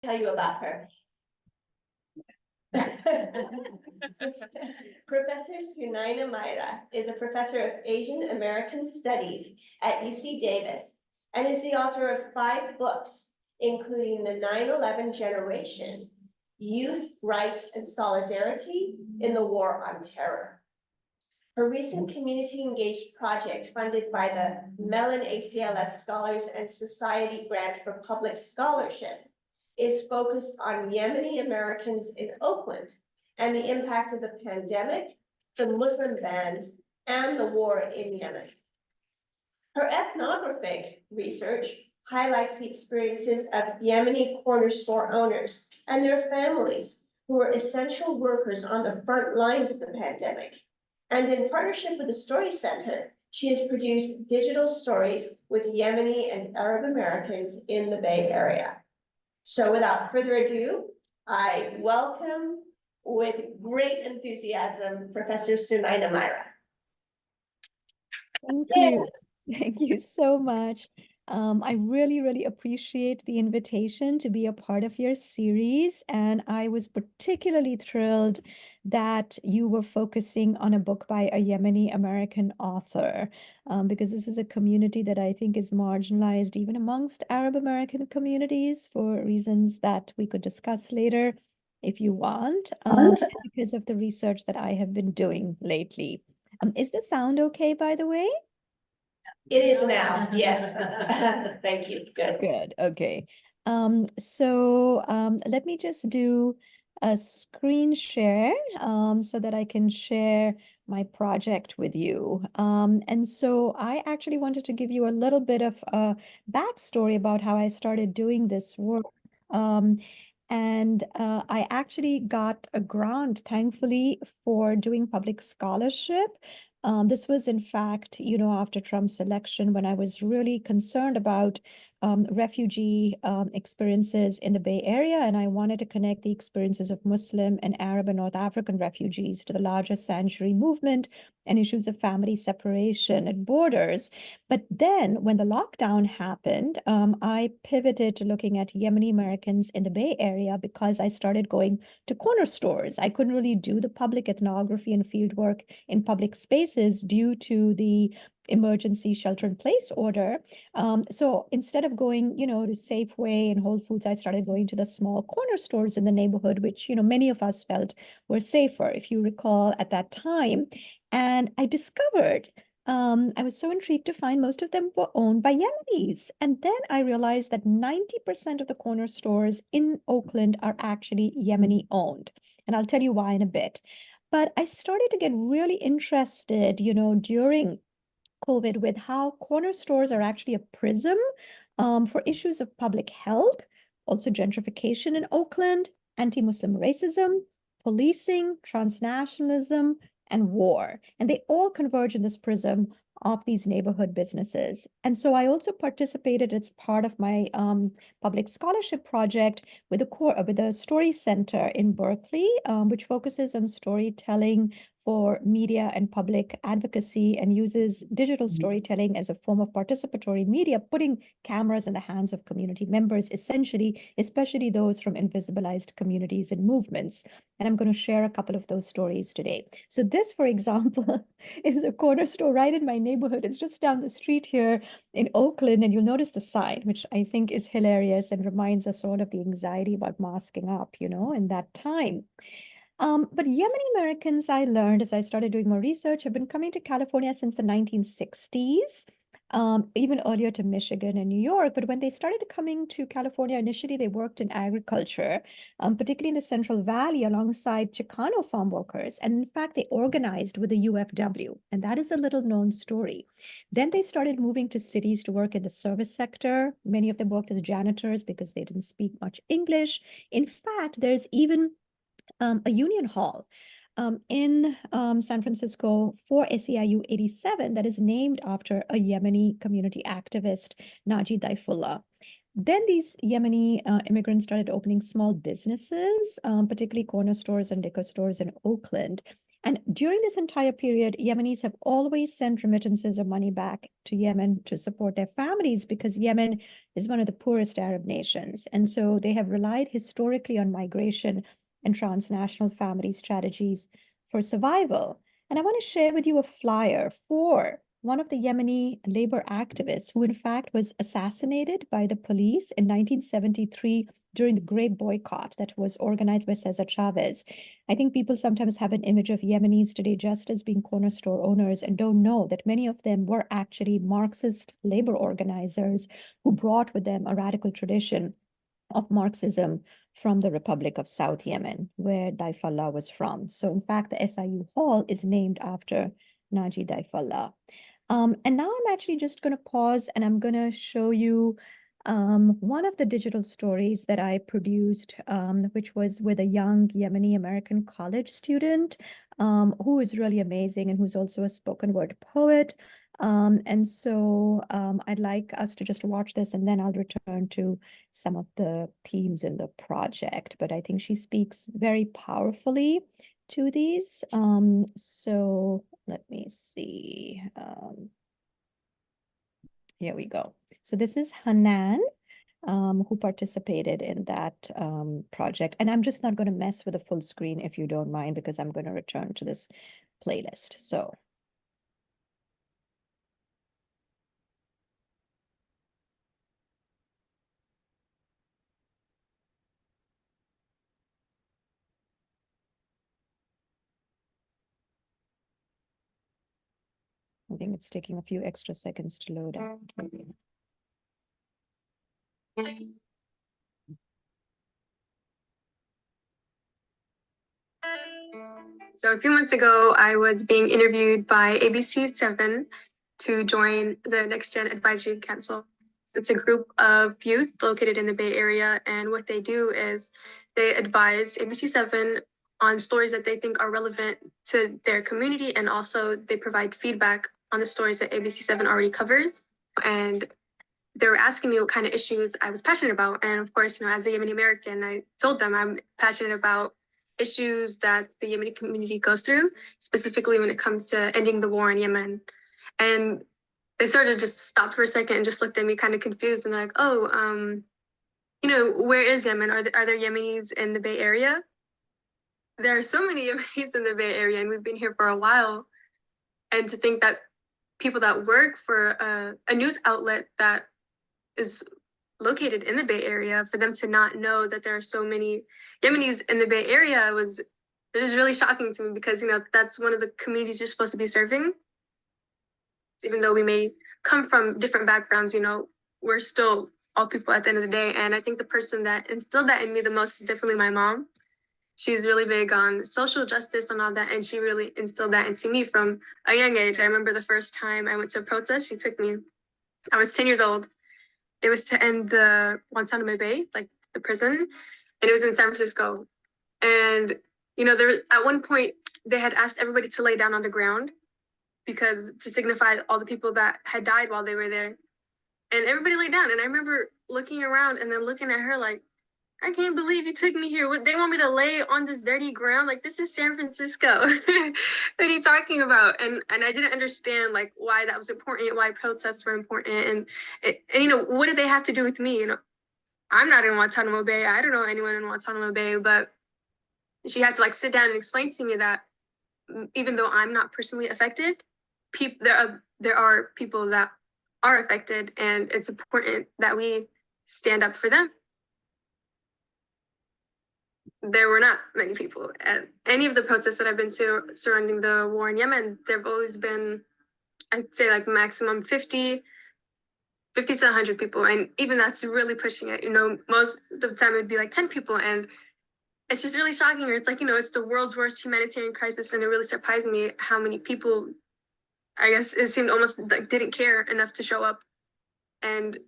Tell you about her. Professor Sunaina Maira is a professor of Asian American Studies at UC Davis and is the author of 5 books, including The 9/11 Generation, Youth, Rights, and Solidarity in the War on Terror. Her recent community-engaged project, funded by the Mellon ACLS Scholars and Society Grant for Public Scholarship, is focused on Yemeni-Americans in Oakland and the impact of the pandemic, the Muslim bans, and the war in Yemen. Her ethnographic research highlights the experiences of Yemeni corner store owners and their families who were essential workers on the front lines of the pandemic. And in partnership with the Story Center, she has produced digital stories with Yemeni and Arab Americans in the Bay Area. So without further ado, I welcome with great enthusiasm, Professor Sunaina Maira. Thank you. Thank you so much. I really appreciate the invitation to be a part of your series, and I was particularly thrilled that you were focusing on a book by a Yemeni-American author, because this is a community that I think is marginalized even amongst Arab American communities for reasons that we could discuss later if you want, because of the research that I have been doing lately. Is the sound okay, by the way? It is now, yes. Thank you, good. Good, okay. Let me just do a screen share so that I can share my project with you. And so I actually wanted to give you a little bit of a backstory about how I started doing this work. I actually got a grant, thankfully, for doing public scholarship. This was, in fact, after Trump's election, when I was really concerned about refugee experiences in the Bay Area, and I wanted to connect the experiences of Muslim and Arab and North African refugees to the larger sanctuary movement and issues of family separation at borders. But then when the lockdown happened, I pivoted to looking at Yemeni-Americans in the Bay Area because I started going to corner stores. I couldn't really do the public ethnography and fieldwork in public spaces due to the emergency shelter-in-place order. So instead of going, to Safeway and Whole Foods, I started going to the small corner stores in the neighborhood, which, many of us felt were safer, if you recall, at that time. And I discovered, I was so intrigued to find most of them were owned by Yemenis. And then I realized that 90% of the corner stores in Oakland are actually Yemeni owned. And I'll tell you why in a bit. But I started to get really interested, during COVID with how corner stores are actually a prism for issues of public health, also gentrification in Oakland, anti-Muslim racism, policing, transnationalism, and war. And they all converge in this prism of these neighborhood businesses. And so I also participated as part of my public scholarship project with the Story Center in Berkeley, which focuses on storytelling for media and public advocacy and uses digital storytelling as a form of participatory media, putting cameras in the hands of community members, essentially, especially those from invisibilized communities and movements. And I'm going to share a couple of those stories today. So this, for example, is a corner store right in my neighborhood. It's just down the street here in Oakland, and you'll notice the sign, which I think is hilarious and reminds us all of the anxiety about masking up, in that time. But Yemeni-Americans, I learned as I started doing more research, have been coming to California since the 1960s, even earlier to Michigan and New York. But when they started coming to California, initially they worked in agriculture, particularly in the Central Valley alongside Chicano farm workers. And in fact, they organized with the UFW. And that is a little known story. Then they started moving to cities to work in the service sector. Many of them worked as janitors because they didn't speak much English. In fact, there's even a union hall in San Francisco for SEIU 87 that is named after a Yemeni community activist, Naji Daifullah. Then these Yemeni immigrants started opening small businesses, particularly corner stores and liquor stores in Oakland. And during this entire period, Yemenis have always sent remittances of money back to Yemen to support their families because Yemen is one of the poorest Arab nations. And so they have relied historically on migration and transnational family strategies for survival. And I want to share with you a flyer for one of the Yemeni labor activists who, in fact, was assassinated by the police in 1973 during the Great Boycott that was organized by Cesar Chavez. I think people sometimes have an image of Yemenis today just as being corner store owners and don't know that many of them were actually Marxist labor organizers who brought with them a radical tradition of Marxism from the Republic of South Yemen, where Daifallah was from. So in fact, the SIU Hall is named after Naji Daifallah. And now I'm actually just going to pause and I'm going to show you one of the digital stories that I produced, which was with a young Yemeni-American college student who is really amazing and who's also a spoken word poet. And so I'd like us to just watch this and then I'll return to some of the themes in the project. But I think she speaks very powerfully to these. So let me see. Here we go. So this is Hanan, who participated in that project. And I'm just not going to mess with the full screen if you don't mind, because I'm going to return to this playlist. So. I think it's taking a few extra seconds to load up. So a few months ago, I was being interviewed by ABC7 to join the Next Gen Advisory Council. So it's a group of youth located in the Bay Area, and what they do is they advise ABC7 on stories that they think are relevant to their community, and also they provide feedback on the stories that ABC7 already covers. And they were asking me what kind of issues I was passionate about. And of course, as a Yemeni American, I told them I'm passionate about issues that the Yemeni community goes through, specifically when it comes to ending the war in Yemen. And they sort of just stopped for a second and just looked at me kind of confused and like, oh, where is Yemen? Are there Yemenis in the Bay Area? There are so many Yemenis in the Bay Area, and we've been here for a while. And to think that people that work for a news outlet that is located in the Bay Area, for them to not know that there are so many Yemenis in the Bay Area was just really shocking to me, because that's one of the communities you're supposed to be serving. Even though we may come from different backgrounds, we're still all people at the end of the day. And I think the person that instilled that in me the most is definitely my mom. She's really big on social justice and all that, and she really instilled that into me from a young age. I remember the first time I went to a protest, she took me. I was 10 years old. It was to end the Guantanamo Bay, like the prison, and it was in San Francisco. And there at one point they had asked everybody to lay down on the ground because to signify all the people that had died while they were there. And everybody lay down. And I remember looking around and then looking at her like, I can't believe you took me here. What, they want me to lay on this dirty ground? Like, this is San Francisco. What are you talking about? And I didn't understand like why that was important, why protests were important, and what did they have to do with me? I'm not in Guantanamo Bay. I don't know anyone in Guantanamo Bay, but she had to like sit down and explain to me that even though I'm not personally affected, there are people that are affected, and it's important that we stand up for them. There were not many people at any of the protests that I've been to surrounding the war in Yemen. There've always been, I'd say, like maximum 50 to 100 people. And even that's really pushing it. Most of the time it'd be like 10 people. And it's just really shocking. Or it's like, it's the world's worst humanitarian crisis. And it really surprised me how many people, I guess it seemed almost like didn't care enough to show up. And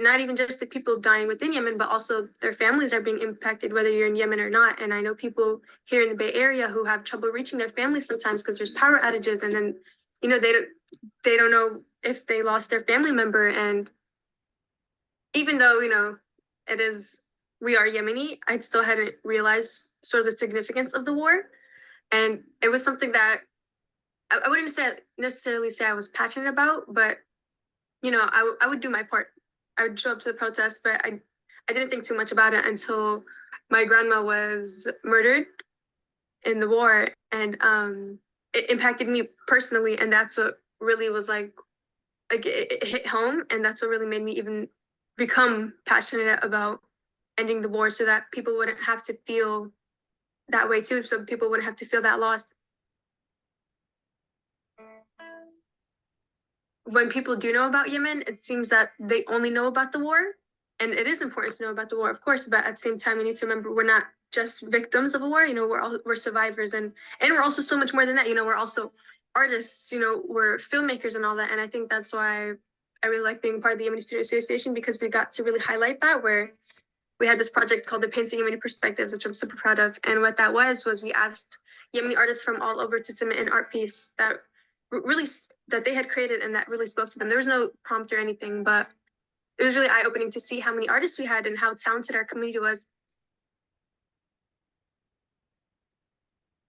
not even just the people dying within Yemen, but also their families are being impacted, whether you're in Yemen or not. And I know people here in the Bay Area who have trouble reaching their families sometimes because there's power outages, and then, they don't know if they lost their family member. And even though, we are Yemeni, I still hadn't realized sort of the significance of the war. And it was something that I wouldn't necessarily say I was passionate about, but I would do my part. I would show up to the protest, but I didn't think too much about it until my grandma was murdered in the war, and it impacted me personally, and that's what really was like it hit home, and that's what really made me even become passionate about ending the war, so that people wouldn't have to feel that way too, so people wouldn't have to feel that loss. When people do know about Yemen, it seems that they only know about the war. And it is important to know about the war, of course, but at the same time, we need to remember we're not just victims of a war. We're survivors, and we're also so much more than that. We're also artists. We're filmmakers and all that. And I think that's why I really like being part of the Yemeni Student Association, because we got to really highlight that, where we had this project called the Painting Yemeni Perspectives, which I'm super proud of. And what that was we asked Yemeni artists from all over to submit an art piece that really that they had created and that really spoke to them. There was no prompt or anything, but it was really eye-opening to see how many artists we had and how talented our community was.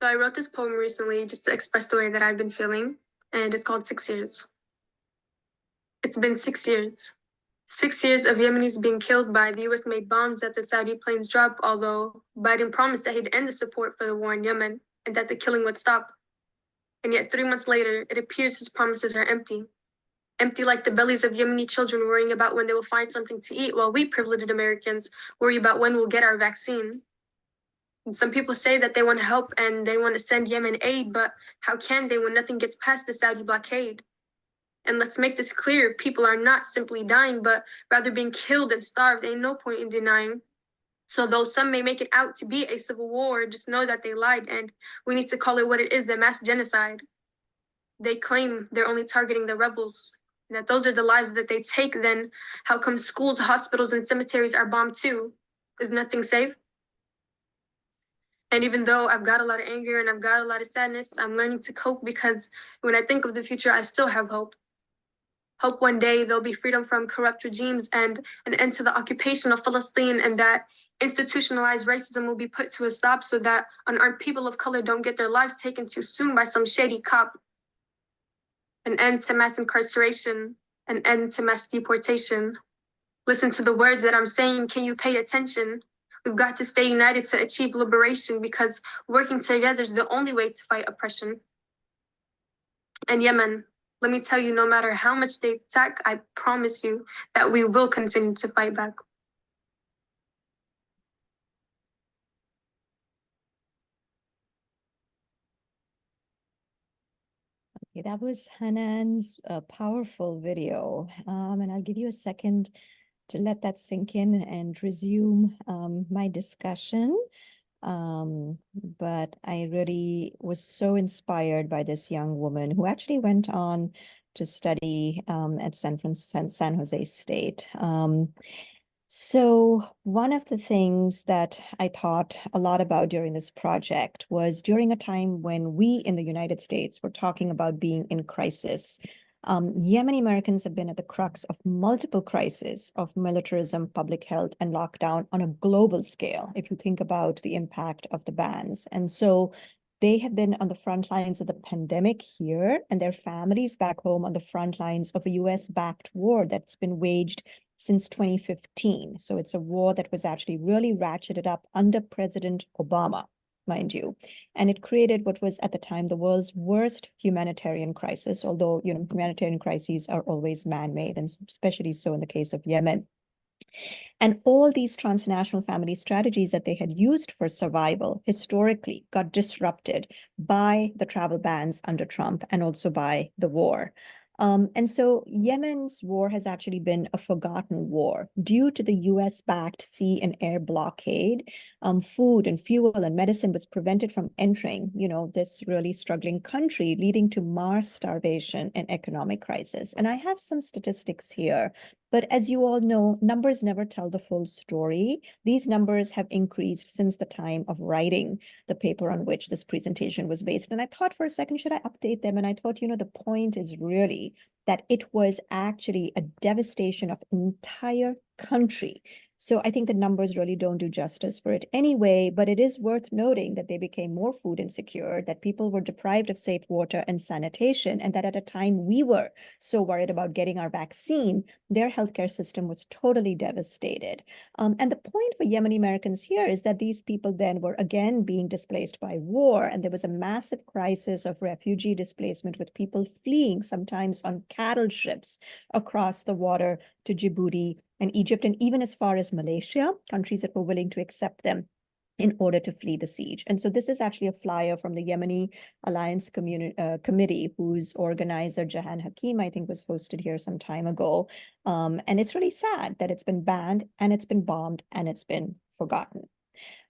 So I wrote this poem recently just to express the way that I've been feeling, and it's called 6 Years. It's been 6 years. 6 years of Yemenis being killed by the US-made bombs that the Saudi planes dropped, although Biden promised that he'd end the support for the war in Yemen and that the killing would stop. And yet 3 months later, it appears his promises are empty. Empty like the bellies of Yemeni children worrying about when they will find something to eat, while we privileged Americans worry about when we'll get our vaccine. And some people say that they want to help and they want to send Yemen aid, but how can they when nothing gets past the Saudi blockade? And let's make this clear, people are not simply dying, but rather being killed and starved. Ain't no point in denying. So though some may make it out to be a civil war, just know that they lied, and we need to call it what it is, a mass genocide. They claim they're only targeting the rebels, that those are the lives that they take. Then how come schools, hospitals, and cemeteries are bombed too? Is nothing safe? And even though I've got a lot of anger and I've got a lot of sadness, I'm learning to cope, because when I think of the future, I still have hope. Hope one day there'll be freedom from corrupt regimes and an end to the occupation of Palestine, and that institutionalized racism will be put to a stop, so that unarmed people of color don't get their lives taken too soon by some shady cop. An end to mass incarceration, an end to mass deportation. Listen to the words that I'm saying. Can you pay attention? We've got to stay united to achieve liberation, because working together is the only way to fight oppression. And Yemen, let me tell you, no matter how much they attack, I promise you that we will continue to fight back. Okay, that was Hanan's powerful video. And I'll give you a second to let that sink in and resume my discussion. But I really was so inspired by this young woman who actually went on to study at San Jose State. So one of the things that I thought a lot about during this project was during a time when we in the United States were talking about being in crisis. Yemeni-Americans have been at the crux of multiple crises of militarism, public health, and lockdown on a global scale, if you think about the impact of the bans. And so they have been on the front lines of the pandemic here, and their families back home on the front lines of a US-backed war that's been waged since 2015. So it's a war that was actually really ratcheted up under President Obama, mind you. And it created what was at the time the world's worst humanitarian crisis, although humanitarian crises are always man-made, and especially so in the case of Yemen. And all these transnational family strategies that they had used for survival historically got disrupted by the travel bans under Trump and also by the war. And so Yemen's war has actually been a forgotten war due to the US-backed sea and air blockade. Food and fuel and medicine was prevented from entering, this really struggling country, leading to mass starvation and economic crisis. And I have some statistics here. But as you all know, numbers never tell the full story. These numbers have increased since the time of writing the paper on which this presentation was based. And I thought for a second, should I update them? And I thought, the point is really that it was actually a devastation of an entire country So I think the numbers really don't do justice for it anyway, but it is worth noting that they became more food insecure, that people were deprived of safe water and sanitation, and that at a time we were so worried about getting our vaccine, their healthcare system was totally devastated. And the point for Yemeni-Americans here is that these people then were again being displaced by war, and there was a massive crisis of refugee displacement with people fleeing, sometimes on cattle ships across the water to Djibouti and Egypt, and even as far as Malaysia, countries that were willing to accept them in order to flee the siege. And so this is actually a flyer from the Yemeni Alliance Committee, whose organizer, Jehan Hakim, I think was hosted here some time ago. And it's really sad that it's been banned and it's been bombed and it's been forgotten.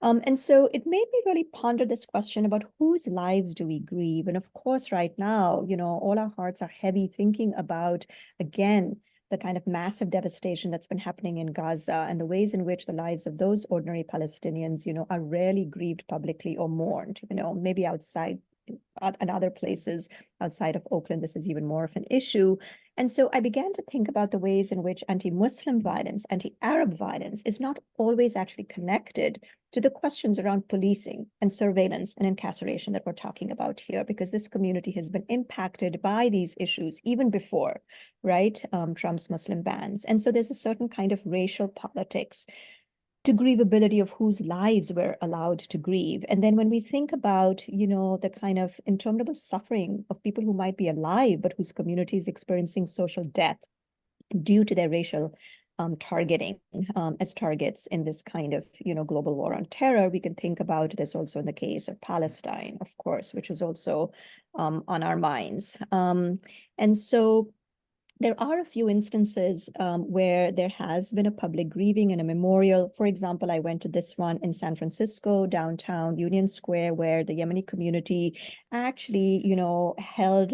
And so it made me really ponder this question about whose lives do we grieve? And of course, right now, all our hearts are heavy thinking about, again, the kind of massive devastation that's been happening in Gaza and the ways in which the lives of those ordinary Palestinians, are rarely grieved publicly or mourned, maybe outside and other places outside of Oakland, this is even more of an issue. And so I began to think about the ways in which anti-Muslim violence, anti-Arab violence is not always actually connected to the questions around policing and surveillance and incarceration that we're talking about here, because this community has been impacted by these issues even before, right? Trump's Muslim bans. And so there's a certain kind of racial politics to grievability of whose lives we're allowed to grieve. And then when we think about, the kind of interminable suffering of people who might be alive, but whose community is experiencing social death due to their racial targeting as targets in this kind of, global war on terror, we can think about this also in the case of Palestine, of course, which is also on our minds. And so there are a few instances where there has been a public grieving and a memorial. For example, I went to this one in San Francisco, downtown Union Square, where the Yemeni community actually, held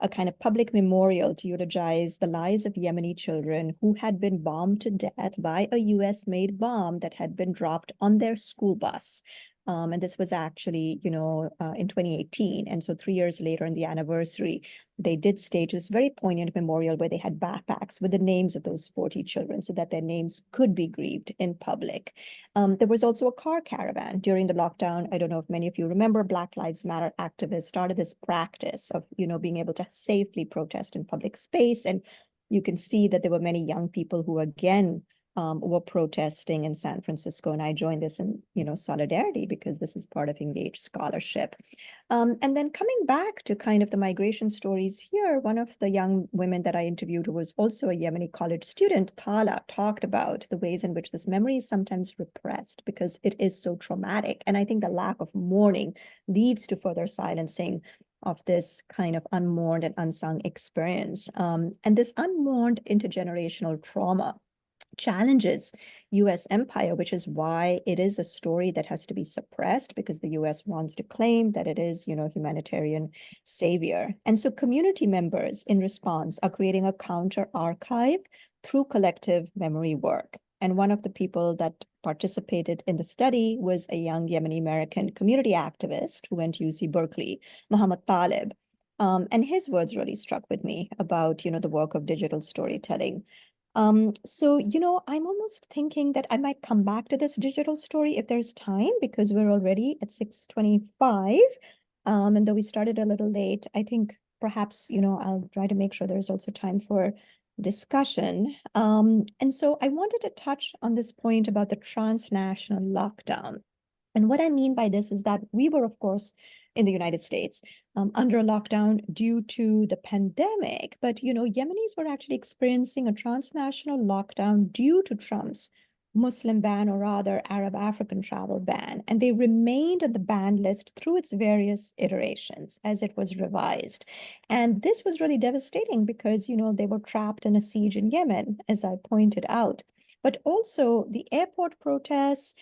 a kind of public memorial to eulogize the lives of Yemeni children who had been bombed to death by a US-made bomb that had been dropped on their school bus. And this was actually, in 2018. And so 3 years later, in the anniversary, they did stage this very poignant memorial where they had backpacks with the names of those 40 children so that their names could be grieved in public. There was also a car caravan during the lockdown. I don't know if many of you remember, Black Lives Matter activists started this practice of, being able to safely protest in public space. And you can see that there were many young people who, again, were protesting in San Francisco. And I joined this in, solidarity, because this is part of engaged scholarship. And then coming back to kind of the migration stories here, one of the young women that I interviewed, who was also a Yemeni college student, Thala, talked about the ways in which this memory is sometimes repressed because it is so traumatic. And I think the lack of mourning leads to further silencing of this kind of unmourned and unsung experience. And this unmourned intergenerational trauma challenges US empire, which is why it is a story that has to be suppressed, because the US wants to claim that it is, humanitarian savior. And so community members in response are creating a counter archive through collective memory work. And one of the people that participated in the study was a young Yemeni-American community activist who went to UC Berkeley, Muhammad Talib. And his words really struck with me about, the work of digital storytelling. So, I'm almost thinking that I might come back to this digital story if there's time, because we're already at 6:25. And though we started a little late, I think perhaps, I'll try to make sure there's also time for discussion. And so I wanted to touch on this point about the transnational lockdown. And what I mean by this is that we were, of course, in the United States under a lockdown due to the pandemic. But, Yemenis were actually experiencing a transnational lockdown due to Trump's Muslim ban, or rather Arab African travel ban. And they remained on the ban list through its various iterations as it was revised. And this was really devastating because, they were trapped in a siege in Yemen, as I pointed out. But also the airport protests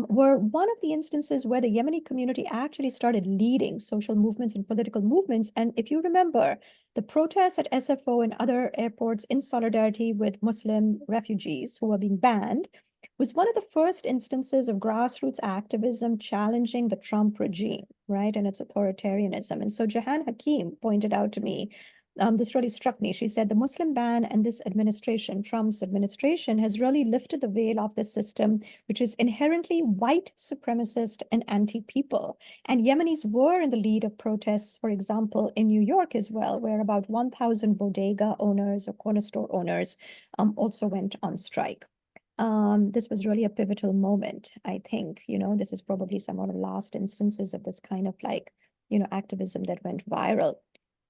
were one of the instances where the Yemeni community actually started leading social movements and political movements. And if you remember, the protests at SFO and other airports in solidarity with Muslim refugees who were being banned was one of the first instances of grassroots activism challenging the Trump regime, right, and its authoritarianism. And so Jehan Hakim pointed out to me this really struck me. She said the Muslim ban and this administration, Trump's administration, has really lifted the veil of this system, which is inherently white supremacist and anti-people. And Yemenis were in the lead of protests, for example, in New York as well, where about 1,000 bodega owners or corner store owners also went on strike. This was really a pivotal moment, I think. This is probably some of the last instances of this kind of activism that went viral.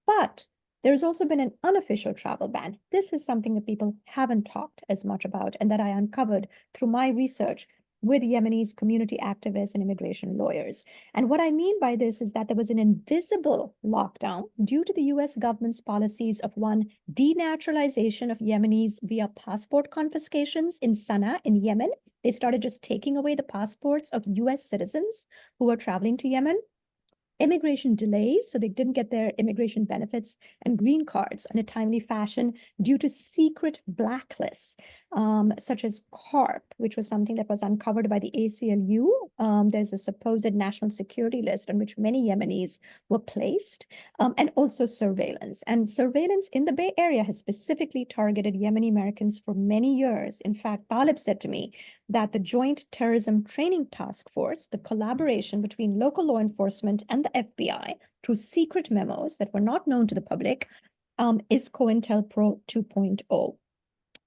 But there's also been an unofficial travel ban. This is something that people haven't talked as much about and that I uncovered through my research with Yemenis, community activists, and immigration lawyers. And what I mean by this is that there was an invisible lockdown due to the US government's policies of one, denaturalization of Yemenis via passport confiscations in Sana'a in Yemen. They started just taking away the passports of US citizens who were traveling to Yemen. Immigration delays, so they didn't get their immigration benefits and green cards in a timely fashion due to secret blacklists, such as CARP, which was something that was uncovered by the ACLU. There's a supposed national security list on which many Yemenis were placed, and also surveillance. And surveillance in the Bay Area has specifically targeted Yemeni-Americans for many years. In fact, Talib said to me that the Joint Terrorism Training Task Force, the collaboration between local law enforcement and the FBI through secret memos that were not known to the public, is COINTELPRO 2.0.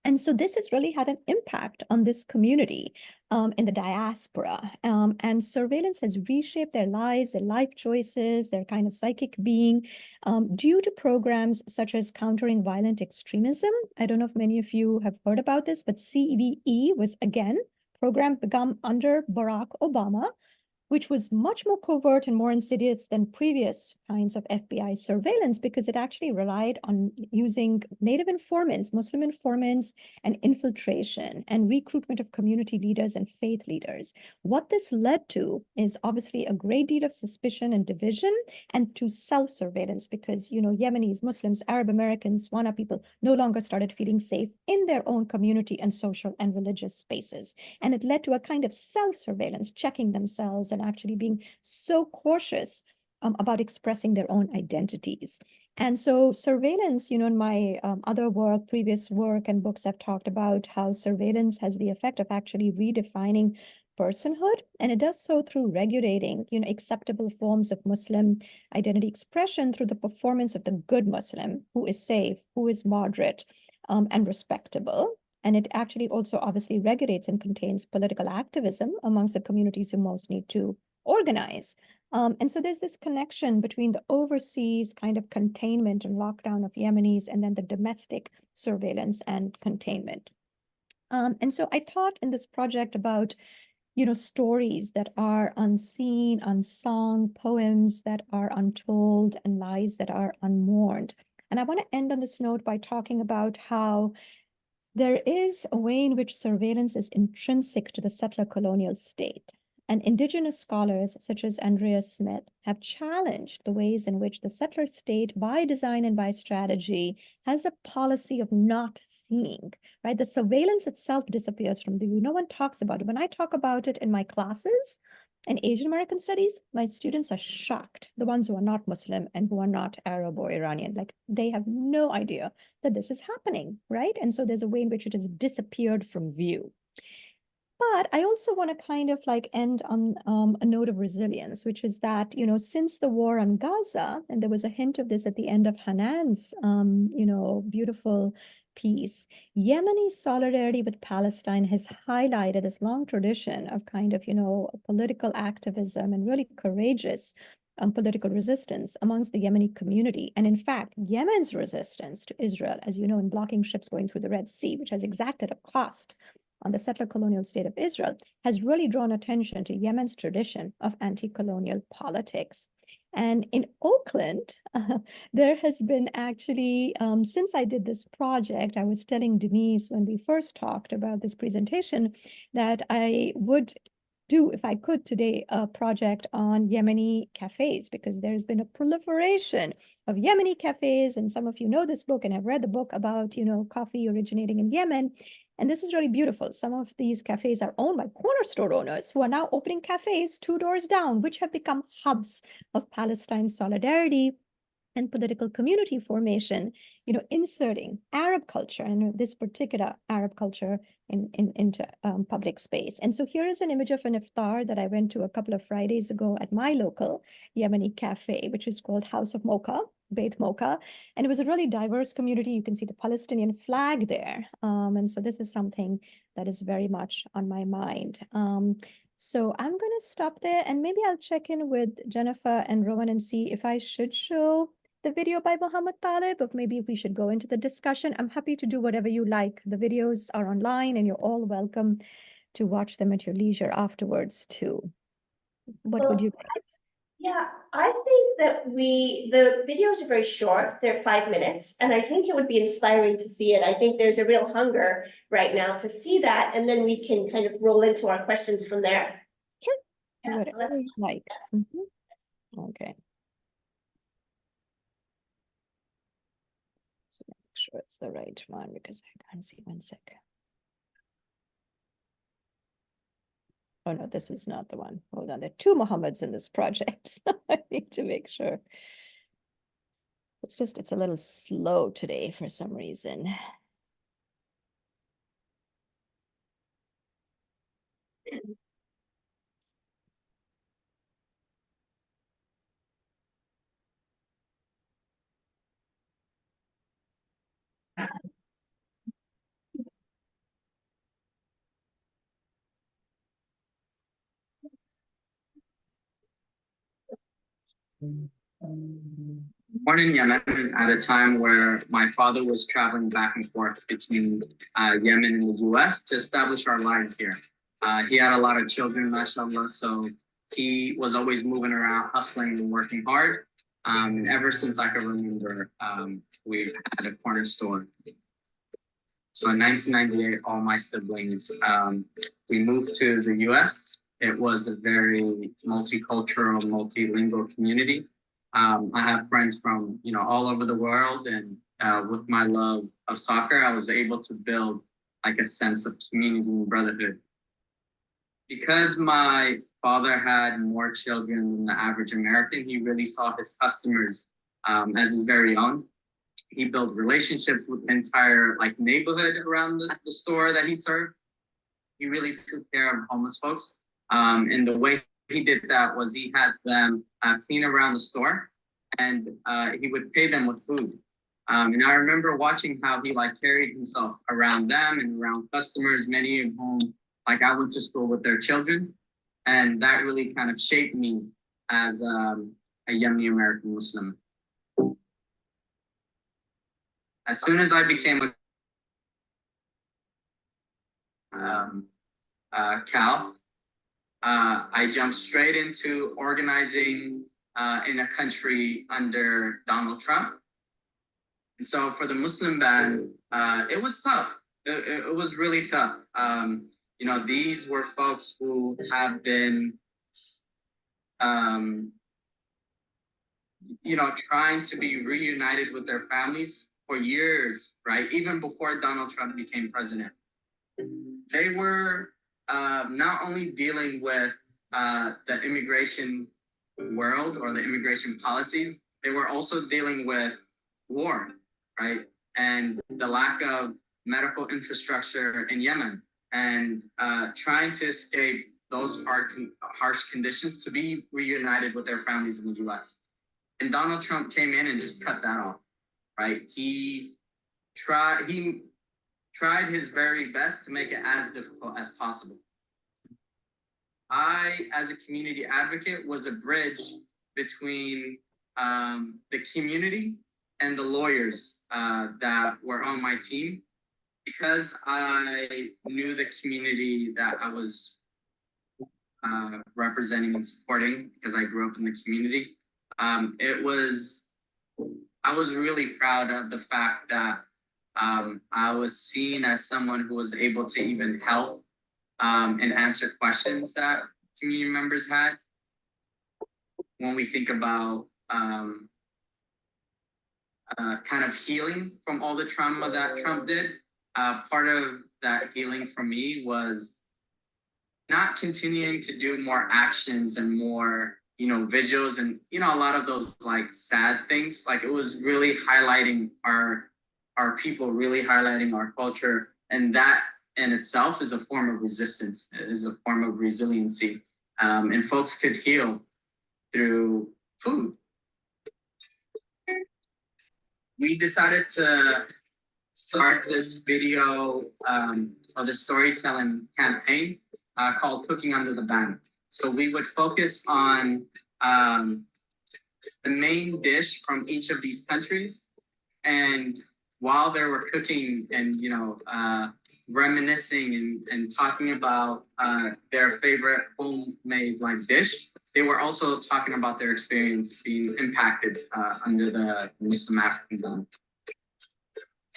And so this has really had an impact on this community in the diaspora. And surveillance has reshaped their lives, their life choices, their kind of psychic being, due to programs such as countering violent extremism. I don't know if many of you have heard about this, but CVE was, again, program begun under Barack Obama, which was much more covert and more insidious than previous kinds of FBI surveillance because it actually relied on using native informants, Muslim informants, and infiltration and recruitment of community leaders and faith leaders. What this led to is obviously a great deal of suspicion and division and to self-surveillance because, Yemenis, Muslims, Arab Americans, Swana people no longer started feeling safe in their own community and social and religious spaces. And it led to a kind of self-surveillance, checking themselves and actually being so cautious about expressing their own identities. And so surveillance, in my other work, previous work and books, I've talked about how surveillance has the effect of actually redefining personhood. And it does so through regulating, acceptable forms of Muslim identity expression through the performance of the good Muslim who is safe, who is moderate, and respectable. And it actually also obviously regulates and contains political activism amongst the communities who most need to organize. And so there's this connection between the overseas kind of containment and lockdown of Yemenis and then the domestic surveillance and containment. And so I thought in this project about, stories that are unseen, unsung, poems that are untold, and lives that are unmourned. And I want to end on this note by talking about how there is a way in which surveillance is intrinsic to the settler colonial state. And indigenous scholars such as Andrea Smith have challenged the ways in which the settler state, by design and by strategy, has a policy of not seeing, right? The surveillance itself disappears from the view. No one talks about it. When I talk about it in my classes, in Asian American studies, my students are shocked, the ones who are not Muslim and who are not Arab or Iranian. Like, they have no idea that this is happening, right? And so there's a way in which it has disappeared from view. But I also want to kind of end on a note of resilience, which is that, since the war on Gaza, and there was a hint of this at the end of Hanan's, beautiful piece, Yemeni solidarity with Palestine has highlighted this long tradition of kind of, political activism and really courageous political resistance amongst the Yemeni community. And in fact, Yemen's resistance to Israel, as you know, in blocking ships going through the Red Sea, which has exacted a cost on the settler colonial state of Israel, has really drawn attention to Yemen's tradition of anti-colonial politics. And in Oakland, there has been actually, since I did this project, I was telling Denise when we first talked about this presentation that I would do, if I could today, a project on Yemeni cafes, because there's been a proliferation of Yemeni cafes. And some of you know this book and have read the book about, coffee originating in Yemen. And this is really beautiful. Some of these cafes are owned by corner store owners who are now opening cafes 2 doors down, which have become hubs of Palestine solidarity and political community formation, inserting Arab culture and this particular Arab culture into public space. And so here is an image of an iftar that I went to a couple of Fridays ago at my local Yemeni cafe, which is called House of Mocha, Beit Mocha. And it was a really diverse community. You can see the Palestinian flag there. And so this is something that is very much on my mind. So I'm going to stop there, and maybe I'll check in with Geneffa and Rowan and see if I should show the video by Muhammad Talib, or maybe we should go into the discussion. I'm happy to do whatever you like. The videos are online and you're all welcome to watch them at your leisure afterwards too. What would you like? Yeah, I think that the videos are very short, they're 5 minutes, and I think it would be inspiring to see it. I think there's a real hunger right now to see that, and then we can kind of roll into our questions from there. Sure. Yeah, so Whatever you like. Okay. So make sure it's the right one because I can't see. 1 second. Oh no, this is not the one. Hold on, there are 2 Muhammads in this project, so I need to make sure. It's a little slow today for some reason. Born in Yemen at a time where my father was traveling back and forth between Yemen and the US to establish our lives here. He had a lot of children, mashallah, so he was always moving around, hustling and working hard. Ever since I can remember, we had a corner store. So in 1998, all my siblings, we moved to the US. It was a very multicultural, multilingual community. I have friends from all over the world, and with my love of soccer, I was able to build like a sense of community and brotherhood. Because my father had more children than the average American, he really saw his customers as his very own. He built relationships with the entire neighborhood around the store that he served. He really took care of homeless folks. And the way he did that was he had them clean around the store, and he would pay them with food. And I remember watching how he carried himself around them and around customers, many of whom I went to school with their children. And that really kind of shaped me as a Yemeni-American Muslim. As soon as I became a Cal, I jumped straight into organizing in a country under Donald Trump. And so for the Muslim ban, it was tough. It was really tough. These were folks who have been, trying to be reunited with their families for years, right? Even before Donald Trump became president. They were not only dealing with the immigration world or the immigration policies, they were also dealing with war, right? And the lack of medical infrastructure in Yemen, and trying to escape those harsh conditions to be reunited with their families in the US. And Donald Trump came in and just cut that off, right? He tried his very best to make it as difficult as possible. I, as a community advocate, was a bridge between the community and the lawyers that were on my team, because I knew the community that I was representing and supporting, because I grew up in the community. I was really proud of the fact that I was seen as someone who was able to even help and answer questions that community members had. When we think about kind of healing from all the trauma that Trump did, part of that healing for me was not continuing to do more actions and more videos and, a lot of those like sad things. Like it was really highlighting our people, really highlighting our culture. And that in itself is a form of resistance, is a form of resiliency. And folks could heal through food. We decided to start this video or the storytelling campaign called Cooking Under the Banner. So we would focus on the main dish from each of these countries, and while they were cooking and reminiscing and talking about their favorite homemade like dish, they were also talking about their experience being impacted under the Muslim African ban.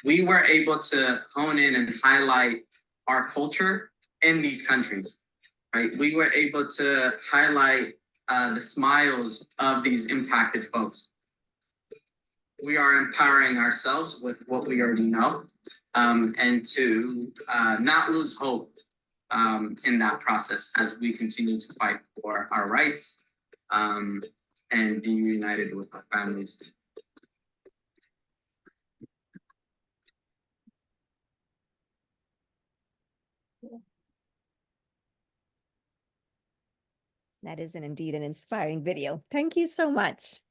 We were able to hone in and highlight our culture in these countries, right? We were able to highlight the smiles of these impacted folks. We are empowering ourselves with what we already know, and to not lose hope in that process as we continue to fight for our rights and be united with our families. That is indeed an inspiring video. Thank you so much.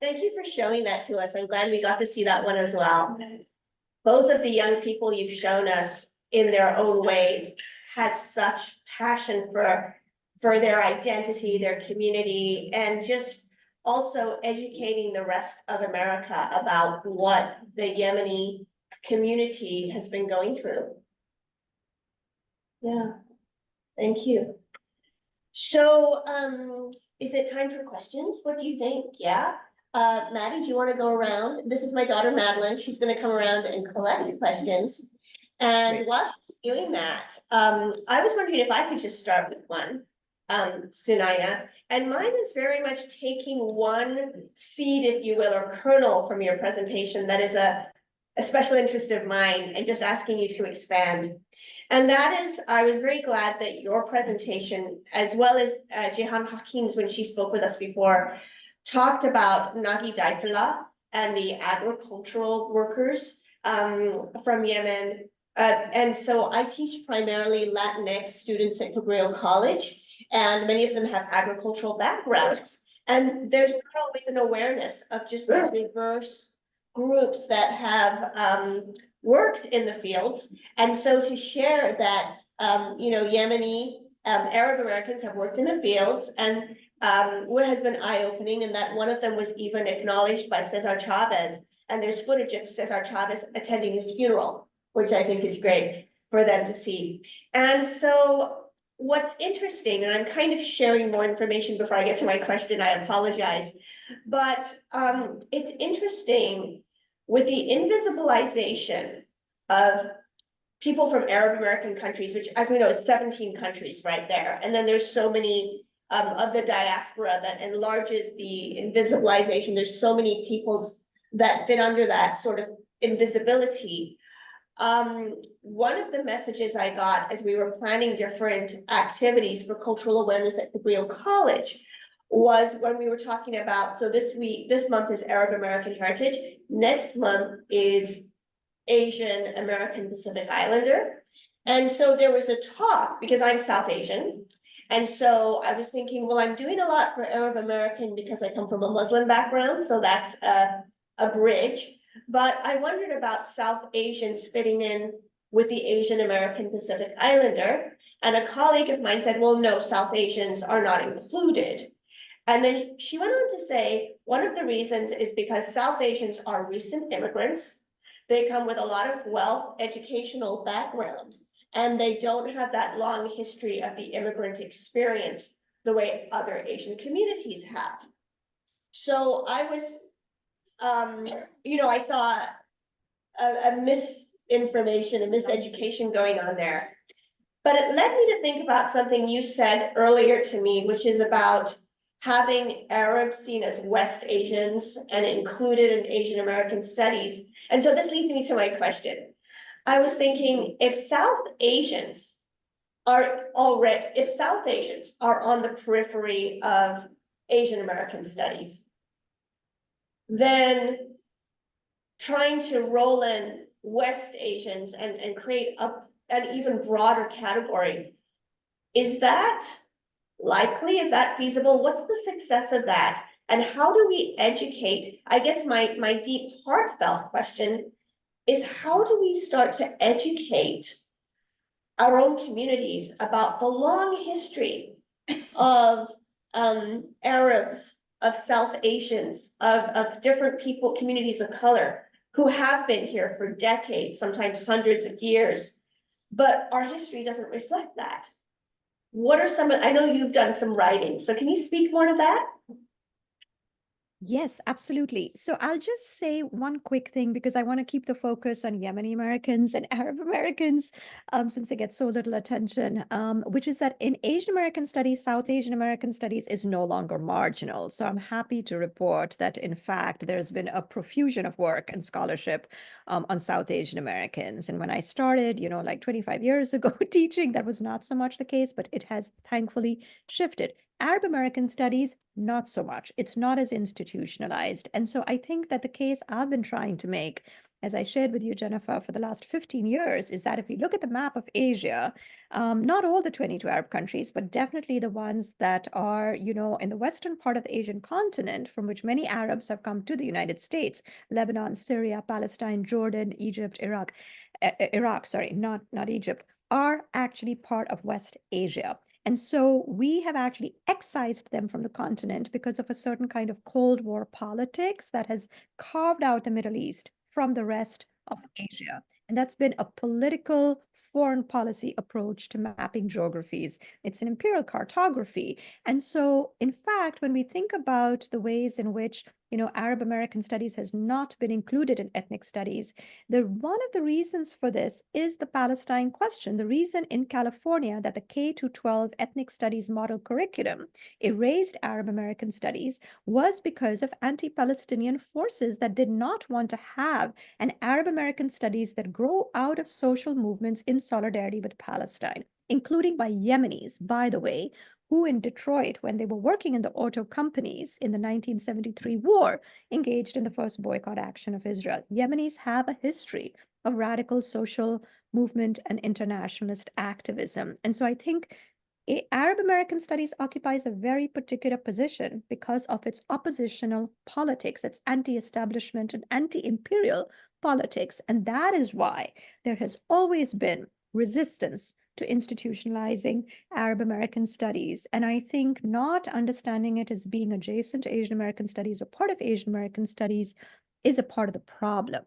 Thank you for showing that to us. I'm glad we got to see that one as well. Both of the young people you've shown us in their own ways has such passion for their identity, their community, and just also educating the rest of America about what the Yemeni community has been going through. Yeah, thank you. So, is it time for questions? What do you think? Yeah? Maddie, do you want to go around? This is my daughter, Madeline. She's going to come around and collect questions. And Great. while she's doing that, I was wondering if I could just start with one, Sunaina. And mine is very much taking one seed, if you will, or kernel from your presentation that is a special interest of mine and just asking you to expand. And that is, I was very glad that your presentation, as well as Jehan Hakim's when she spoke with us before, talked about Nagi Daifullah and the agricultural workers from Yemen. And so I teach primarily Latinx students at Cabrillo College, and many of them have agricultural backgrounds. And there's not always an awareness of just the diverse groups that have worked in the fields. And so to share that, Yemeni Arab Americans have worked in the fields, and what has been eye-opening, and that one of them was even acknowledged by Cesar Chavez. And there's footage of Cesar Chavez attending his funeral, which I think is great for them to see. And so what's interesting, and I'm kind of sharing more information before I get to my question, I apologize, but it's interesting with the invisibilization of people from Arab American countries, which as we know is 17 countries right there. And then there's so many of the diaspora that enlarges the invisibilization. There's so many peoples that fit under that sort of invisibility. One of the messages I got as we were planning different activities for cultural awareness at Cabrillo College was when we were talking about, so this month is Arab American Heritage. Next month is Asian American Pacific Islander. And so there was a talk, because I'm South Asian. And so I was thinking, well, I'm doing a lot for Arab American because I come from a Muslim background. So that's a bridge. But I wondered about South Asians fitting in with the Asian American Pacific Islander. And a colleague of mine said, well, no, South Asians are not included. And then she went on to say, one of the reasons is because South Asians are recent immigrants. They come with a lot of wealth, educational background, and they don't have that long history of the immigrant experience the way other Asian communities have. So I was, I saw a misinformation, a miseducation going on there. But it led me to think about something you said earlier to me, which is about having Arabs seen as West Asians and included in Asian American studies. And so this leads me to my question. I was thinking, if South Asians are already, if South Asians are on the periphery of Asian American studies, then trying to roll in West Asians and create an even broader category, is that likely? Is that feasible? What's the success of that? And how do we educate? I guess my deep heartfelt question is, how do we start to educate our own communities about the long history of Arabs, of South Asians, of different people, communities of color, who have been here for decades, sometimes hundreds of years, but our history doesn't reflect that. What are some, I know you've done some writing, so can you speak more to that? Yes, absolutely. So I'll just say one quick thing because I want to keep the focus on Yemeni Americans and Arab Americans, since they get so little attention, which is that in Asian American studies, South Asian American studies is no longer marginal. So I'm happy to report that, in fact, there's been a profusion of work and scholarship on South Asian Americans. And when I started, like 25 years ago teaching, that was not so much the case, but it has thankfully shifted. Arab American studies, not so much. It's not as institutionalized. And so I think that the case I've been trying to make, as I shared with you, Geneffa, for the last 15 years, is that if we look at the map of Asia, not all the 22 Arab countries, but definitely the ones that are, in the western part of the Asian continent, from which many Arabs have come to the United States, Lebanon, Syria, Palestine, Jordan, Egypt, Iraq, not Egypt, are actually part of West Asia. And so we have actually excised them from the continent because of a certain kind of Cold War politics that has carved out the Middle East from the rest of Asia. And that's been a political foreign policy approach to mapping geographies. It's an imperial cartography. And so, in fact, when we think about the ways in which Arab American studies has not been included in ethnic studies, one of the reasons for this is the Palestine question. The reason in California that the K-12 ethnic studies model curriculum erased Arab American studies was because of anti-Palestinian forces that did not want to have an Arab American studies that grow out of social movements in solidarity with Palestine, including by Yemenis, by the way, who in Detroit, when they were working in the auto companies in the 1973 war, engaged in the first boycott action of Israel. Yemenis have a history of radical social movement and internationalist activism. And so I think Arab American studies occupies a very particular position because of its oppositional politics, its anti-establishment and anti-imperial politics. And that is why there has always been resistance to institutionalizing Arab American studies. And I think not understanding it as being adjacent to Asian American studies or part of Asian American studies is a part of the problem.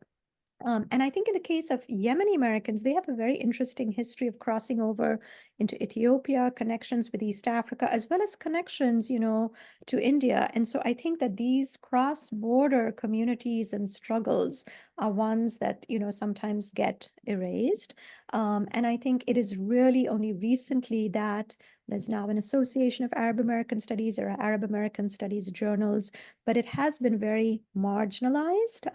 And I think in the case of Yemeni-Americans, they have a very interesting history of crossing over into Ethiopia, connections with East Africa, as well as connections, to India. And so I think that these cross-border communities and struggles are ones that, sometimes get erased. And I think it is really only recently that there's now an Association of Arab American Studies or Arab American Studies journals, but it has been very marginalized.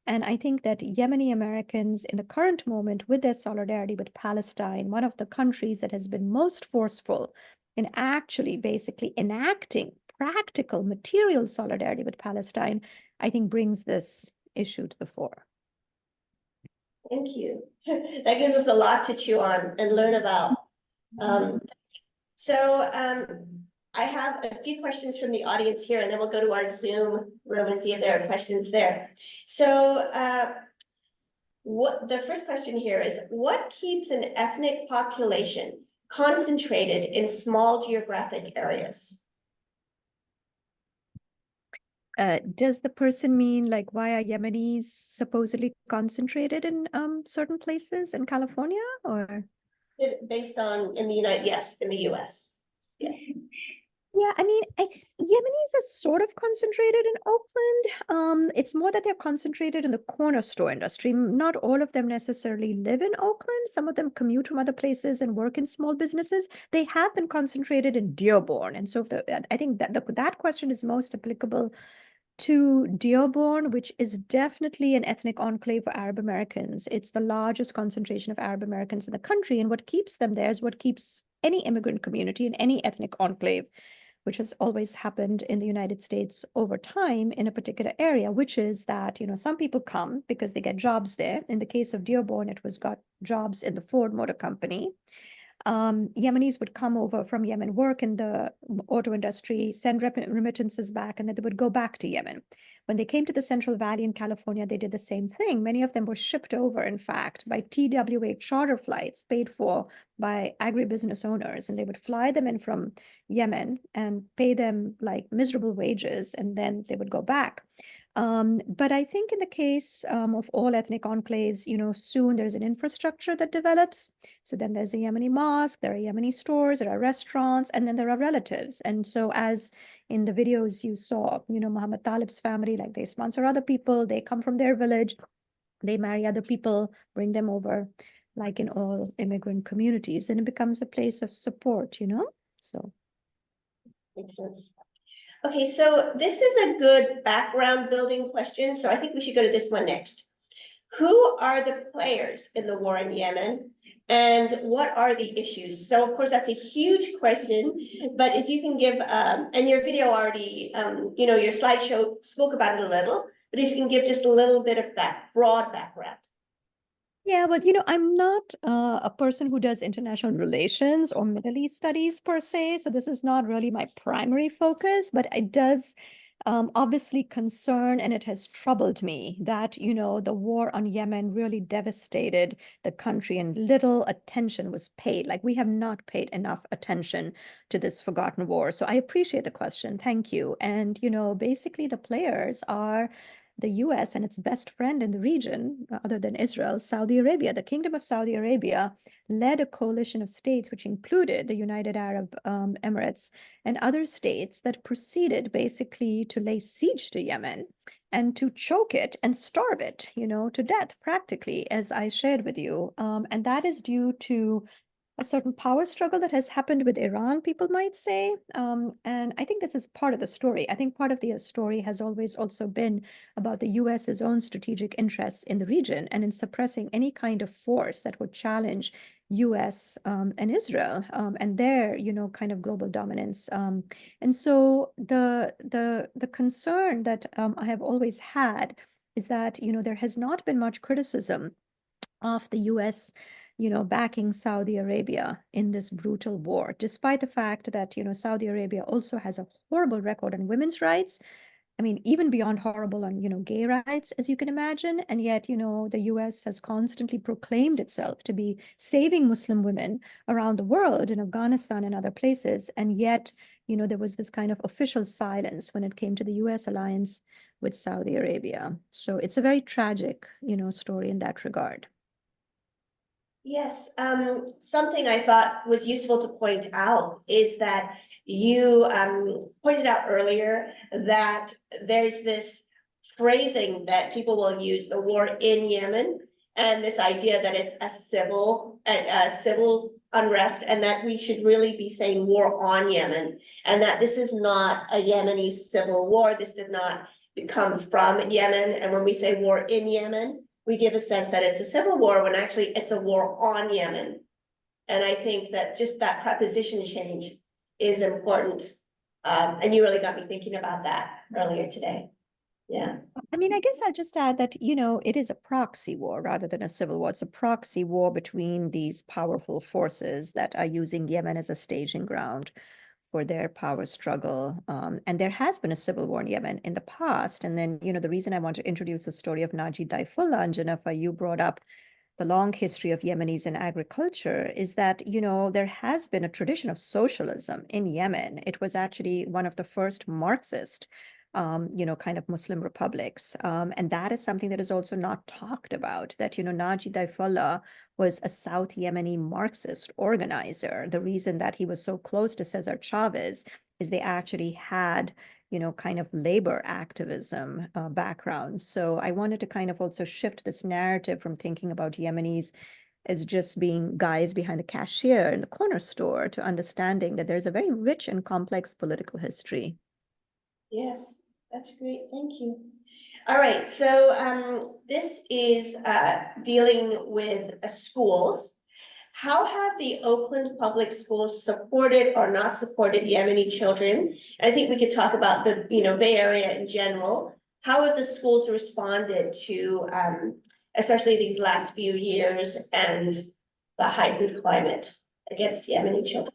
And I think that Yemeni Americans in the current moment, with their solidarity with Palestine, one of the countries that has been most forceful in actually basically enacting practical material solidarity with Palestine, I think brings this issue to the fore. Thank you. That gives us a lot to chew on and learn about. I have a few questions from the audience here, and then we'll go to our Zoom room and see if there are questions there. So what the first question here is, what keeps an ethnic population concentrated in small geographic areas? Does the person mean like why are Yemenis supposedly concentrated in certain places in California, or? Based on in the US. Yeah. Yeah, I mean, Yemenis are sort of concentrated in Oakland. It's more that they're concentrated in the corner store industry. Not all of them necessarily live in Oakland. Some of them commute from other places and work in small businesses. They have been concentrated in Dearborn. And so I think that that question is most applicable to Dearborn, which is definitely an ethnic enclave for Arab Americans. It's the largest concentration of Arab Americans in the country, and what keeps them there is what keeps any immigrant community in any ethnic enclave, which has always happened in the United States over time in a particular area, which is that, some people come because they get jobs there. In the case of Dearborn, it was got jobs in the Ford Motor Company. Yemenis would come over from Yemen, work in the auto industry, send remittances back, and then they would go back to Yemen. When they came to the Central Valley in California, they did the same thing. Many of them were shipped over, in fact, by TWA charter flights paid for by agribusiness owners. And they would fly them in from Yemen and pay them like miserable wages, and then they would go back. But I think in the case of all ethnic enclaves, soon there's an infrastructure that develops. So then there's a Yemeni mosque, there are Yemeni stores, there are restaurants, and then there are relatives. And so as in the videos you saw, Muhammad Talib's family, like they sponsor other people, they come from their village, they marry other people, bring them over, like in all immigrant communities, and it becomes a place of support, So. Makes sense. Okay, so this is a good background building question, so I think we should go to this one next. Who are the players in the war in Yemen, and what are the issues? So of course, that's a huge question, but if you can give, and your video already, your slideshow spoke about it a little, but if you can give just a little bit of that broad background. Yeah, well, I'm not a person who does international relations or Middle East studies per se, so this is not really my primary focus, but it does obviously concern, and it has troubled me that, the war on Yemen really devastated the country and little attention was paid. Like, we have not paid enough attention to this forgotten war. So I appreciate the question. Thank you. And, basically the players are the US and its best friend in the region, other than Israel, Saudi Arabia. The Kingdom of Saudi Arabia led a coalition of states, which included the United Arab Emirates and other states, that proceeded basically to lay siege to Yemen and to choke it and starve it, to death, practically, as I shared with you. And that is due to a certain power struggle that has happened with Iran, people might say. And I think this is part of the story. I think part of the story has always also been about the US's own strategic interests in the region and in suppressing any kind of force that would challenge US and Israel and their, kind of global dominance. And so the concern that I have always had is that, there has not been much criticism of the US backing Saudi Arabia in this brutal war, despite the fact that, Saudi Arabia also has a horrible record on women's rights. I mean, even beyond horrible on, gay rights, as you can imagine. And yet, the US has constantly proclaimed itself to be saving Muslim women around the world, in Afghanistan and other places. And yet, there was this kind of official silence when it came to the US alliance with Saudi Arabia. So it's a very tragic, story in that regard. Yes, something I thought was useful to point out is that you pointed out earlier that there's this phrasing that people will use, the war in Yemen, and this idea that it's a civil unrest, and that we should really be saying war on Yemen, and that this is not a Yemeni civil war. This did not come from Yemen, and when we say war in Yemen, we give a sense that it's a civil war when actually it's a war on Yemen. And I think that just that preposition change is important. And you really got me thinking about that earlier today. Yeah. I mean, I guess I'll just add that, it is a proxy war rather than a civil war. It's a proxy war between these powerful forces that are using Yemen as a staging ground for their power struggle. And there has been a civil war in Yemen in the past. And then, the reason I want to introduce the story of Naji Daifullah, and Geneffa, you brought up the long history of Yemenis in agriculture, is that, there has been a tradition of socialism in Yemen. It was actually one of the first Marxist kind of Muslim republics. And that is something that is also not talked about, that, Naji Daifullah was a South Yemeni Marxist organizer. The reason that he was so close to Cesar Chavez is they actually had, kind of labor activism background. So I wanted to kind of also shift this narrative from thinking about Yemenis as just being guys behind the cashier in the corner store to understanding that there's a very rich and complex political history. Yes, That's great, thank you. All right, so this is dealing with schools. How have the Oakland Public Schools supported or not supported Yemeni children? I think we could talk about the, Bay Area in general. How have the schools responded to especially these last few years and the heightened climate against Yemeni children?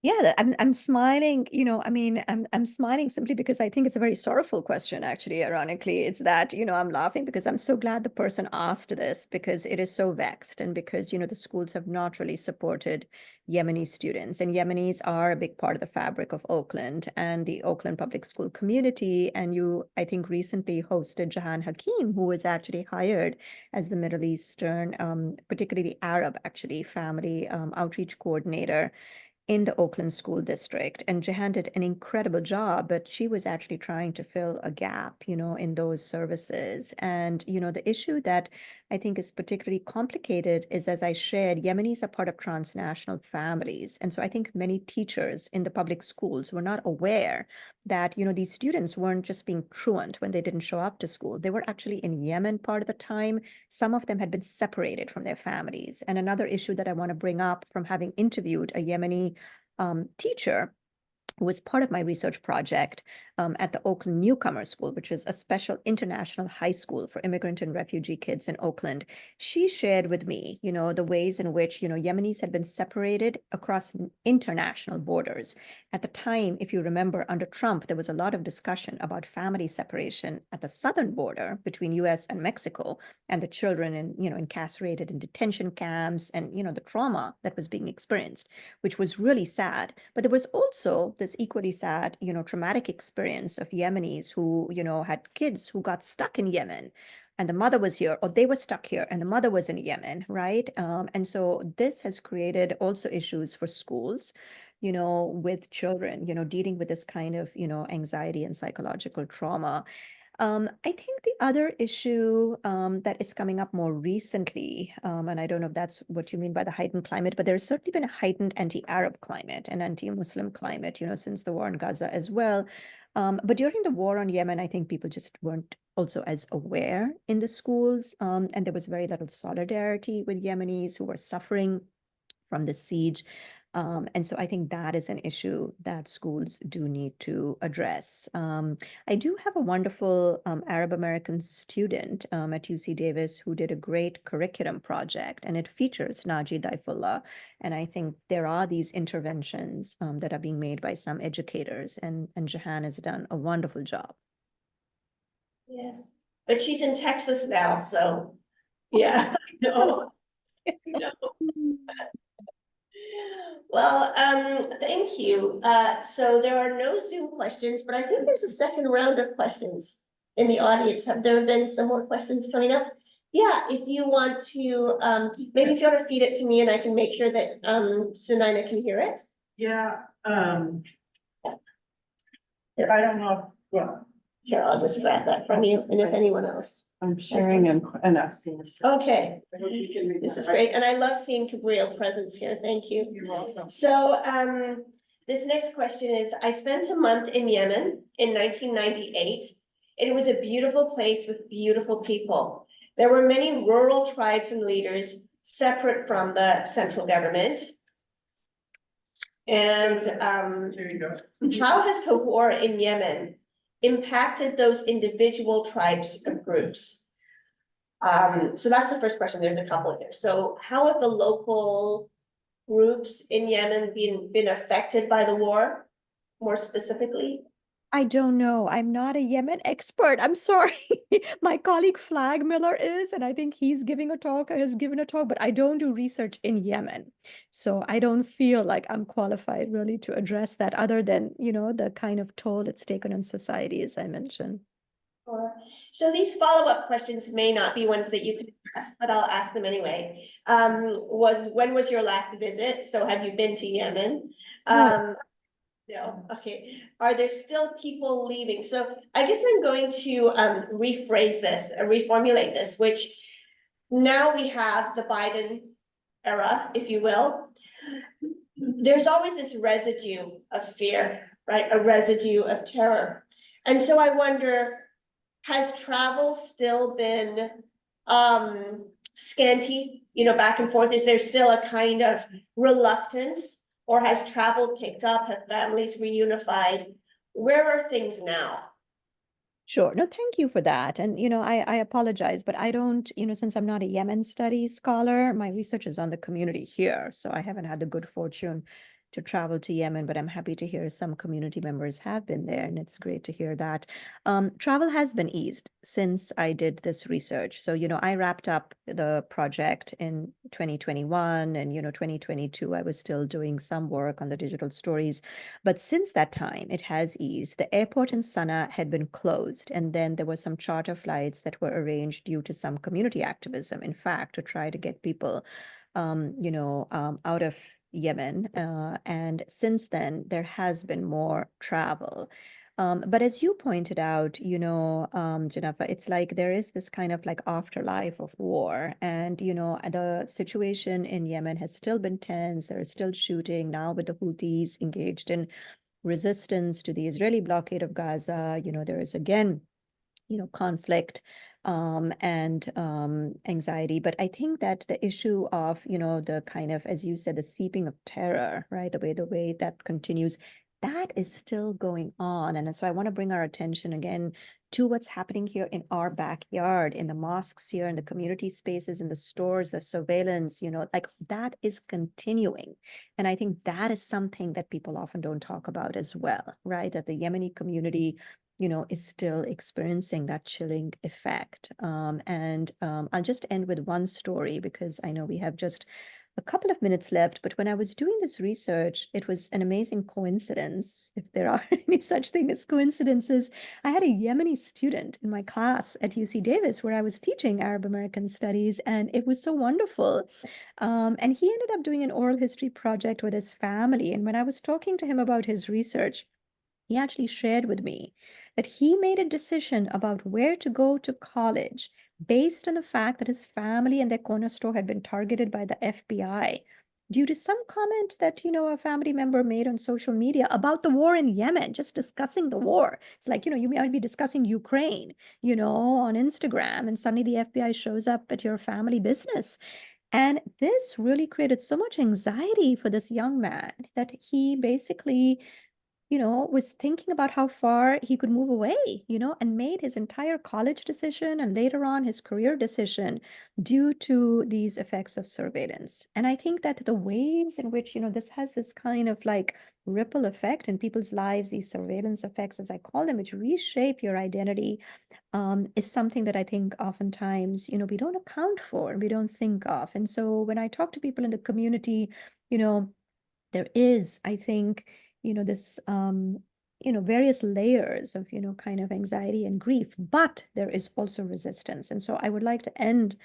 Yeah, I'm smiling, I'm smiling simply because I think it's a very sorrowful question, actually, ironically. It's that, I'm laughing because I'm so glad the person asked this because it is so vexed and because, the schools have not really supported Yemeni students. And Yemenis are a big part of the fabric of Oakland and the Oakland public school community. And you, I think, recently hosted Jehan Hakim, who was actually hired as the Middle Eastern, particularly Arab, actually, family outreach coordinator in the Oakland School District. And Jehan did an incredible job, but she was actually trying to fill a gap, in those services. And, the issue that I think is particularly complicated is, as I shared, Yemenis are part of transnational families. And so I think many teachers in the public schools were not aware that, these students weren't just being truant when they didn't show up to school. They were actually in Yemen part of the time. Some of them had been separated from their families. And another issue that I want to bring up from having interviewed a Yemeni teacher who was part of my research project at the Oakland Newcomer School, which is a special international high school for immigrant and refugee kids in Oakland. She shared with me, the ways in which, Yemenis had been separated across international borders. At the time, if you remember, under Trump, there was a lot of discussion about family separation at the southern border between US and Mexico, and the children incarcerated in detention camps and, the trauma that was being experienced, which was really sad. But there was also this equally sad, traumatic experience of Yemenis who, had kids who got stuck in Yemen and the mother was here, or they were stuck here and the mother was in Yemen, right? And so this has created also issues for schools, with children, dealing with this kind of, anxiety and psychological trauma. I think the other issue that is coming up more recently, and I don't know if that's what you mean by the heightened climate, but there's certainly been a heightened anti-Arab climate and anti-Muslim climate, since the war in Gaza as well. But during the war on Yemen, I think people just weren't also as aware in the schools, and there was very little solidarity with Yemenis who were suffering from the siege. And so I think that is an issue that schools do need to address. I do have a wonderful Arab American student at UC Davis who did a great curriculum project, and it features Naji Daifullah. And I think there are these interventions that are being made by some educators, and Jehan has done a wonderful job. Yes, but she's in Texas now, so yeah, no. No. Well, thank you. So there are no Zoom questions, but I think there's a second round of questions in the audience. Have there been some more questions coming up? Yeah, if you want to, maybe if you want to feed it to me and I can make sure that Sunaina can hear it. Yeah, I don't know, well, Here, I'll just grab that from you, and if anyone else. I'm sharing and asking. Okay, I hope you can read this that. is great, and I love seeing Cabrillo presence here, thank you. You're welcome. So, this next question is, I spent a month in Yemen in 1998. It was a beautiful place with beautiful people. There were many rural tribes and leaders separate from the central government. And, There you go. how has the war in Yemen impacted those individual tribes or groups? So that's the first question. There's a couple here. So how have the local groups in Yemen been affected by the war, more specifically? I don't know. I'm not a Yemen expert. I'm sorry. My colleague Flag Miller is, and I think he's giving a talk or has given a talk, but I don't do research in Yemen. So I don't feel like I'm qualified really to address that other than, the kind of toll it's taken on society, as I mentioned. So these follow-up questions may not be ones that you can address, but I'll ask them anyway. When was your last visit? So have you been to Yemen? No. No, okay. Are there still people leaving? So I guess I'm going to rephrase this, reformulate this, which now we have the Biden era, if you will. There's always this residue of fear right? A residue of terror. And so I wonder, has travel still been scanty, back and forth? Is there still a kind of reluctance, or has travel picked up? Have families reunified? Where are things now? Sure. No, thank you for that. And, I apologize, but I don't, since I'm not a Yemen studies scholar, my research is on the community here. So I haven't had the good fortune to travel to Yemen, but I'm happy to hear some community members have been there, and it's great to hear that. Travel has been eased since I did this research. So, I wrapped up the project in 2021, and, 2022, I was still doing some work on the digital stories. But since that time, it has eased. The airport in Sana'a had been closed, and then there were some charter flights that were arranged due to some community activism, in fact, to try to get people, out of Yemen. And since then, there has been more travel. But as you pointed out, Geneffa, it's like there is this kind of like afterlife of war. And, the situation in Yemen has still been tense. There is still shooting now with the Houthis engaged in resistance to the Israeli blockade of Gaza. There is again, conflict and anxiety. But I think that the issue of, the kind of, as you said, the seeping of terror, right? The way that continues, that is still going on. And so I want to bring our attention again to what's happening here in our backyard, in the mosques here, in the community spaces, in the stores, the surveillance, like that is continuing. And I think that is something that people often don't talk about as well, right? That the Yemeni community is still experiencing that chilling effect. I'll just end with one story because I know we have just a couple of minutes left. But when I was doing this research, it was an amazing coincidence, if there are any such thing as coincidences. I had a Yemeni student in my class at UC Davis where I was teaching Arab American studies, and it was so wonderful. And he ended up doing an oral history project with his family. And when I was talking to him about his research, he actually shared with me that he made a decision about where to go to college based on the fact that his family and their corner store had been targeted by the FBI due to some comment that, a family member made on social media about the war in Yemen, just discussing the war. It's like, you might be discussing Ukraine, on Instagram, and suddenly the FBI shows up at your family business. And this really created so much anxiety for this young man that he basically was thinking about how far he could move away, and made his entire college decision and later on his career decision due to these effects of surveillance. And I think that the ways in which, this has this kind of like ripple effect in people's lives, these surveillance effects, as I call them, which reshape your identity, is something that I think oftentimes, we don't account for, we don't think of. And so when I talk to people in the community, there is, I think, this, various layers of, kind of anxiety and grief, but there is also resistance. And so I would like to end,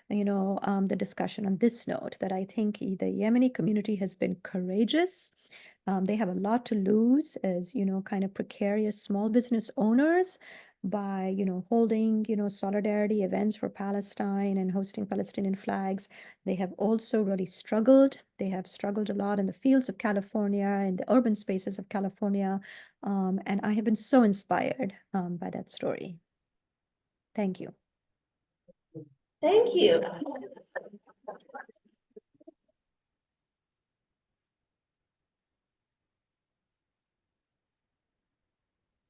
the discussion on this note, that I think the Yemeni community has been courageous. They have a lot to lose as, kind of precarious small business owners by, holding, solidarity events for Palestine and hosting Palestinian flags. They have also really struggled. They have struggled a lot in the fields of California, in the urban spaces of California. And I have been so inspired by that story. Thank you. Thank you.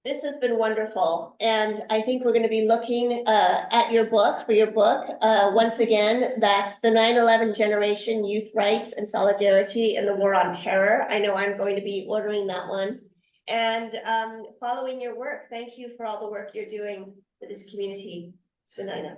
This has been wonderful, and I think we're going to be looking at your book, for your book. Once again, that's the 9/11 Generation, Youth Rights and Solidarity in the War on Terror. I know I'm going to be ordering that one. And following your work, thank you for all the work you're doing for this community, Sunaina.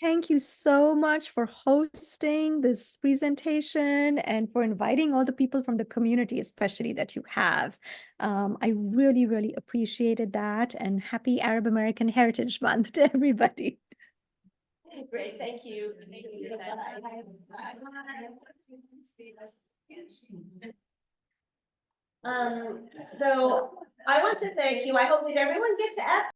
Thank you so much for hosting this presentation and for inviting all the people from the community, especially that you have. I really, really appreciated that, and happy Arab American Heritage Month to everybody. Great, thank you. Thank you. So I want to thank you. I hope that everyone gets to ask